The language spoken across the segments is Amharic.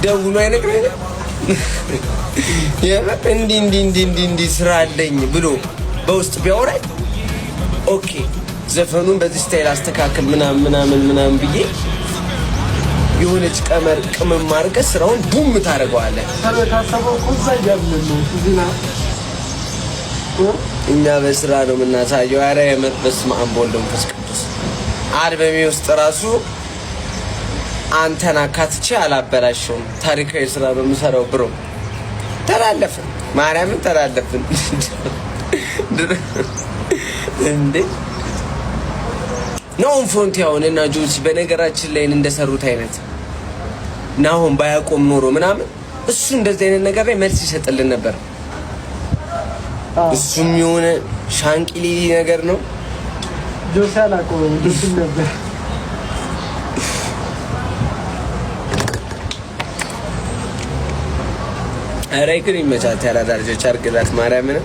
ደውሎ አይነግረኝ እንዲ ስራ አለኝ ብሎ በውስጥ ቢያወራኝ ኦኬ ዘፈኑን በዚህ ስታይል አስተካክል ምናምን ብዬ የሆነች ቀመር ቅመም ማርገስ ስራውን ቡም ታደርገዋለህ። እኛ በስራ ነው የምናሳየው። ኧረ የመጥበስ ማንቦል መንፈስ ቅዱስ አልበሜ ውስጥ ራሱ አንተን አካትቼ አላበላሸውም። ታሪካዊ ስራ ነው የምሰራው። ብሮ ተላለፍን፣ ማርያምን ተላለፍን እንዴ ናሆም ፎንቲያውን እና ጆሲ በነገራችን ላይ እንደሰሩት አይነት ናሆም ባያቆም ኖሮ ምናምን እሱ እንደዚህ አይነት ነገር ላይ መልስ ይሰጥልን ነበር። እሱም የሆነ ሻንቂሊ ነገር ነው። ጆሲ አላቆመም ነበር። ኧረ ግን ይመቻት ያላዳ ልጆች አርግላት ማርያምን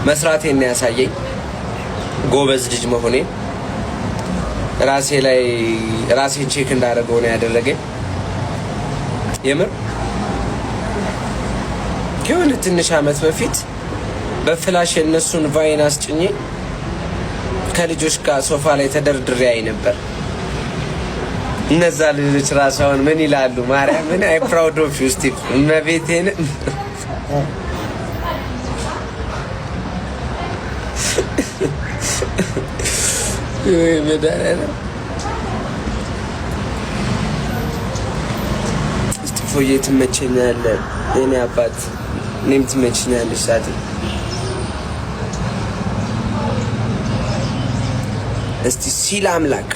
መስራቴን ያሳየኝ ጎበዝ ልጅ መሆኔ ራሴን ቼክ እንዳደረገው ነው ያደረገኝ። የምር ከሆነ ትንሽ አመት በፊት በፍላሽ እነሱን ቫይን አስጭኜ ከልጆች ጋር ሶፋ ላይ ተደርድሬ አይ ነበር። እነዛ ልጆች ራሳውን ምን ይላሉ? ማርያም ምን አይ ፕራውድ ኦፍ ዩ ስቲቭ መቤቴን እስጢፎዬ ትመቸኛለህ የኔ አባት፣ እኔም ትመቸኛለሽ ሳት እስቲ ሲል አምላክ